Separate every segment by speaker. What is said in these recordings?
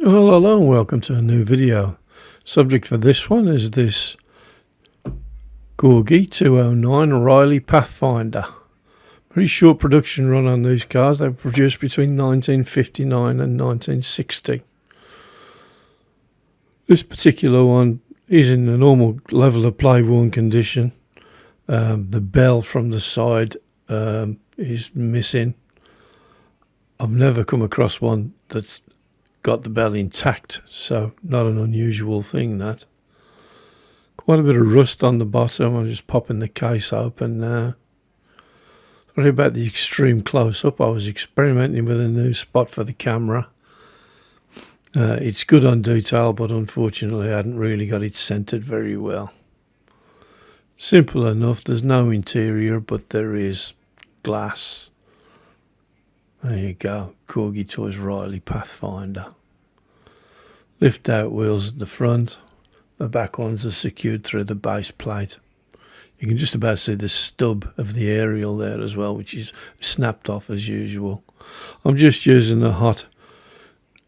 Speaker 1: Well, hello and welcome to a new video. Subject for this one is this Corgi 209 Riley Pathfinder. Pretty short production run on these cars. They were produced between 1959 and 1960. This particular one is in the normal level of play-worn condition. The bell from the side is missing. I've never come across one that's got the bell intact, so not an unusual thing that. Quite a bit of rust on the bottom. I'm just popping the case open now. Sorry about the extreme close-up. I was experimenting with a new spot for the camera. It's good on detail, but unfortunately I hadn't really got it centered very well. Simple enough. There's no interior, but there is glass. There you go, Corgi Toys Riley Pathfinder. Lift out wheels at the front. The back ones are secured through the base plate. You can just about see the stub of the aerial there as well, which is snapped off as usual. I'm just using a hot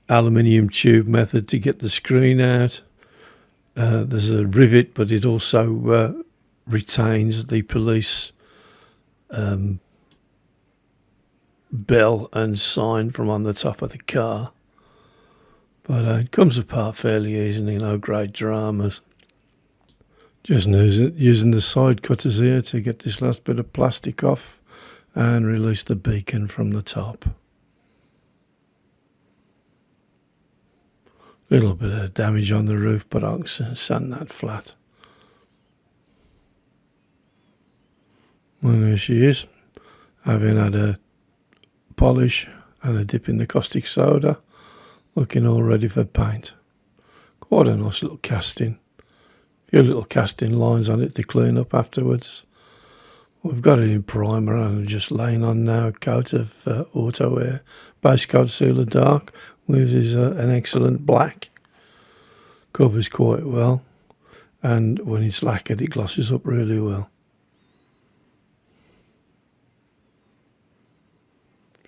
Speaker 1: aluminium tube method to get the screen out. There's a rivet, but it also retains the police bell and sign from on the top of the car, but it comes apart fairly easily, no great dramas. Just using the side cutters here to get this last bit of plastic off and release the beacon from the top. Little bit of damage on the roof, but I can sand that flat. And there she is, having had a polish and a dip in the caustic soda, looking all ready for paint. Quite a nice little casting. A few little casting lines on it to clean up afterwards. We've got it in primer and I'm just laying on now a coat of auto air base coat sealer dark, which is an excellent black. Covers quite well, and when it's lacquered it glosses up really well.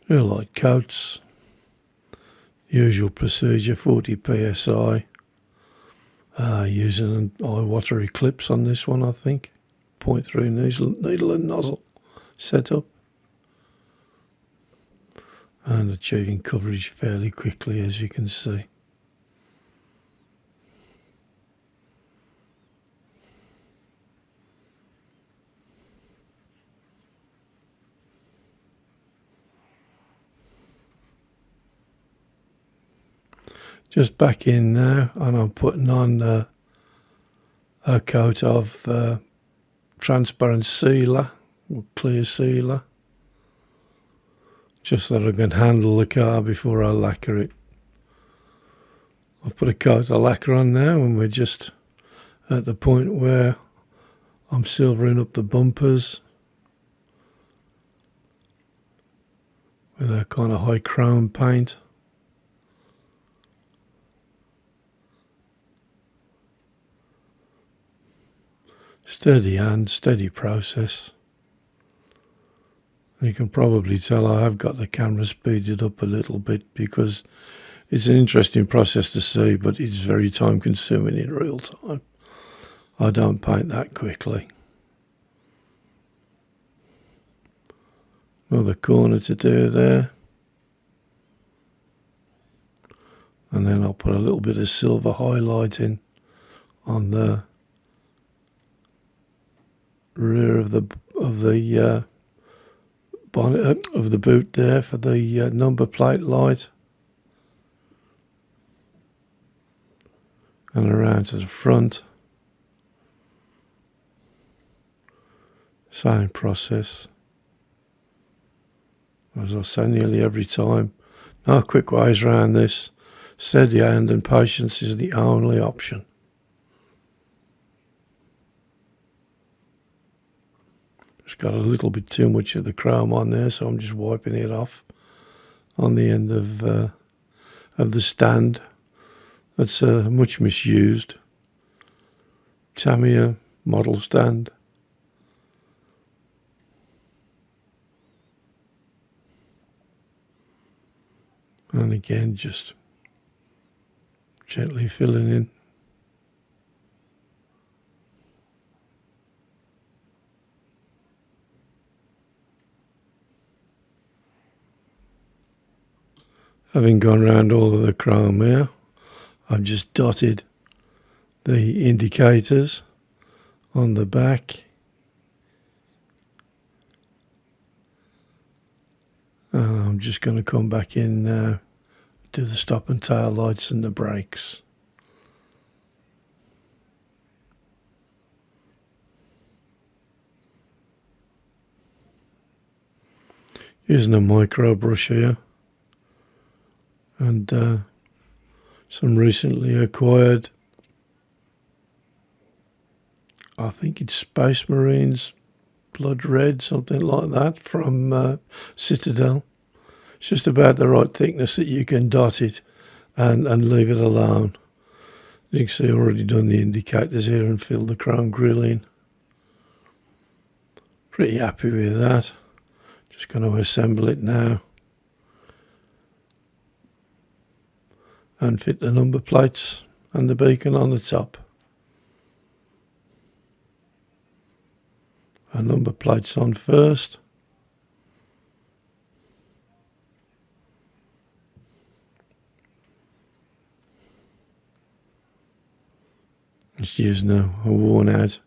Speaker 1: Few light coats, usual procedure, 40 psi. Using an eye water eclipse on this one, I think. Point through needle and nozzle setup, and achieving coverage fairly quickly, as you can see. Just back in now, and I'm putting on a coat of transparent sealer, or clear sealer, just so that I can handle the car before I lacquer it. I've put a coat of lacquer on now, and we're just at the point where I'm silvering up the bumpers with a kind of high chrome paint. Steady hand, steady process. You can probably tell I have got the camera speeded up a little bit because it's an interesting process to see, but it's very time consuming in real time. I don't paint that quickly. Another corner to do there. And then I'll put a little bit of silver highlighting on the rear of the bonnet of the boot there for the number plate light, and around to the front. Same process, as I say nearly every time. No quick ways around this. Steady hand and patience is the only option. It's got a little bit too much of the chrome on there, so I'm just wiping it off on the end of the stand. That's much misused Tamiya model stand. And again, just Gently filling in. Having gone round all of the chrome here, I've just dotted the indicators on the back. And I'm just going to come back in now to the stop and tail lights and the brakes. Using a micro brush here, and some recently acquired, I think it's Space Marines Blood Red, something like that, from Citadel. It's just about the right thickness that you can dot it and leave it alone. As you can see, I've already done the indicators here and filled the chrome grill in. Pretty happy with that. Just going to assemble it now and fit the number plates and the beacon on the top. Our number plates on first. Just using a worn out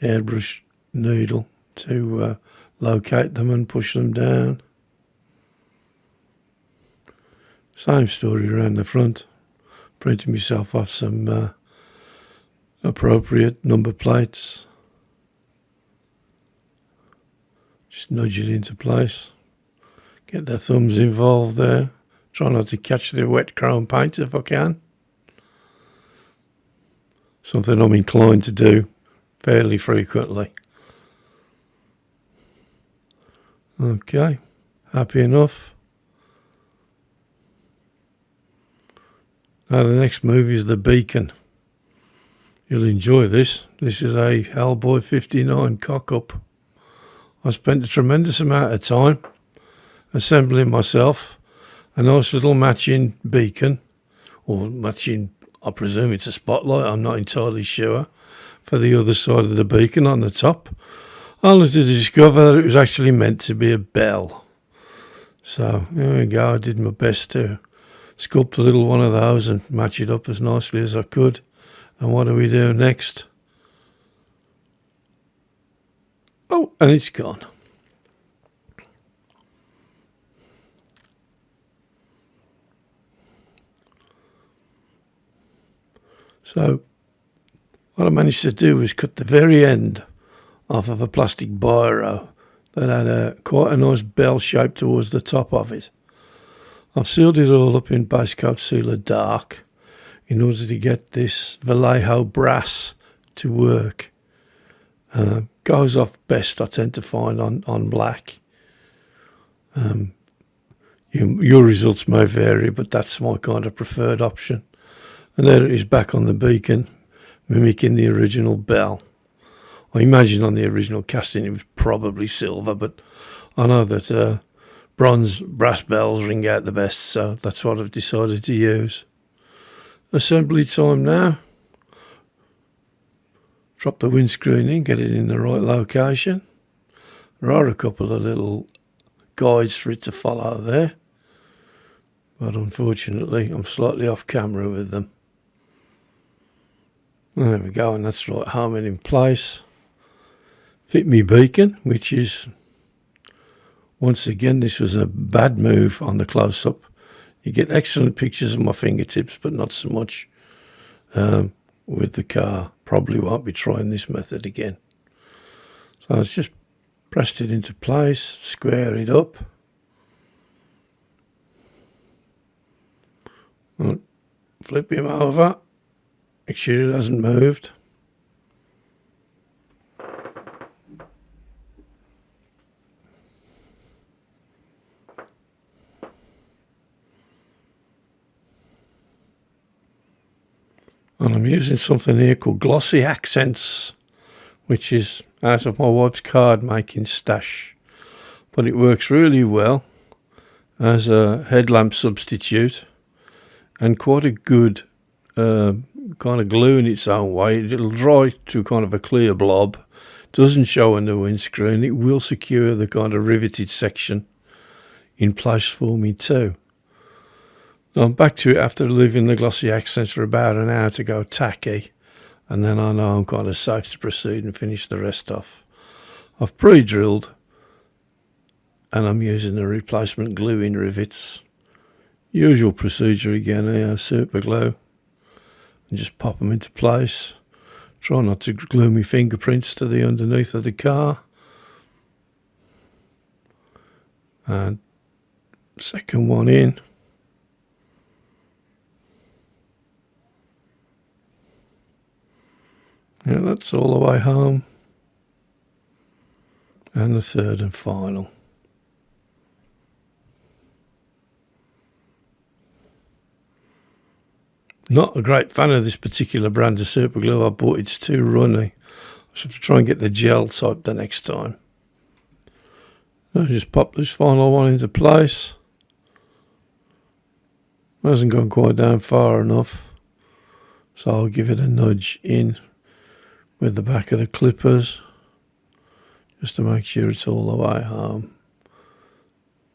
Speaker 1: airbrush needle to locate them and push them down. Same story around the front. Printing myself off some appropriate number plates. Just nudge it into place. Get the thumbs involved there. Try not to catch the wet chrome paint if I can. Something I'm inclined to do fairly frequently. Okay, happy enough. Now the next move is the beacon. You'll enjoy this. This is a Hellboy 59 cock-up. I spent a tremendous amount of time assembling myself a nice little matching beacon, or matching, I presume it's a spotlight, I'm not entirely sure, for the other side of the beacon on the top, only to discover that it was actually meant to be a bell. So there we go, I did my best to sculpt a little one of those and match it up as nicely as I could. And what do we do next? Oh, and it's gone. So what I managed to do was cut the very end off of a plastic biro that had quite a nice bell shape towards the top of it. I've sealed it all up in base coat sealer dark in order to get this Vallejo brass to work. Goes off best, I tend to find, on black. Your results may vary, but that's my kind of preferred option. And there it is back on the beacon, mimicking the original bell. I imagine on the original casting it was probably silver, but I know that bronze brass bells ring out the best, so that's what I've decided to use. Assembly time now. Drop the windscreen in, get it in the right location. There are a couple of little guides for it to follow there, but unfortunately I'm slightly off camera with them. There we go, and that's right, homing in place. Fit me beacon, which is, once again, this was a bad move on the close-up. You get excellent pictures of my fingertips, but not so much with the car. Probably won't be trying this method again. So it's just pressed it into place, square it up. Flip him over, make sure it hasn't moved. And I'm using something here called Glossy Accents, which is out of my wife's card making stash. But it works really well as a headlamp substitute and quite a good kind of glue in its own way. It'll dry to kind of a clear blob. Doesn't show on the windscreen. It will secure the kind of riveted section in place for me too. Now I'm back to it after leaving the glossy accents for about an hour to go tacky, and then I know I'm kind of safe to proceed and finish the rest off. I've pre-drilled and I'm using the replacement glue in rivets. Usual procedure again here, super glue, and just pop them into place. Try not to glue my fingerprints to the underneath of the car. And second one in. Yeah, that's all the way home. And the third and final. Not a great fan of this particular brand of super glue I bought. It's too runny. I should have to try and get the gel type the next time. I'll just pop this final one into place. Hasn't gone quite down far enough, so I'll give it a nudge in with the back of the clippers just to make sure it's all the way home.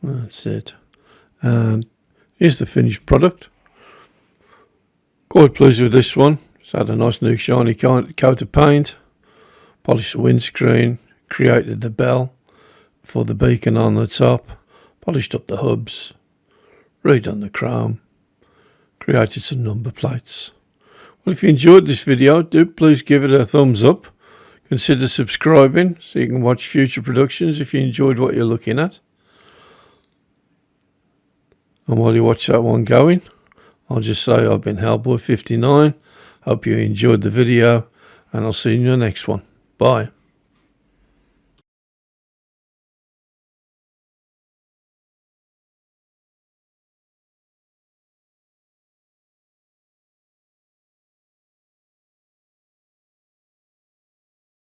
Speaker 1: That's it. And here's the finished product. Quite pleased with this one. It's had a nice new shiny coat of paint, polished the windscreen, created the bell for the beacon on the top, polished up the hubs, redone the chrome, created some number plates. Well, if you enjoyed this video, do please give it a thumbs up. Consider subscribing so you can watch future productions if you enjoyed what you're looking at. And while you watch that one going, I'll just say I've been Hellboy59. Hope you enjoyed the video, and I'll see you in the next one. Bye.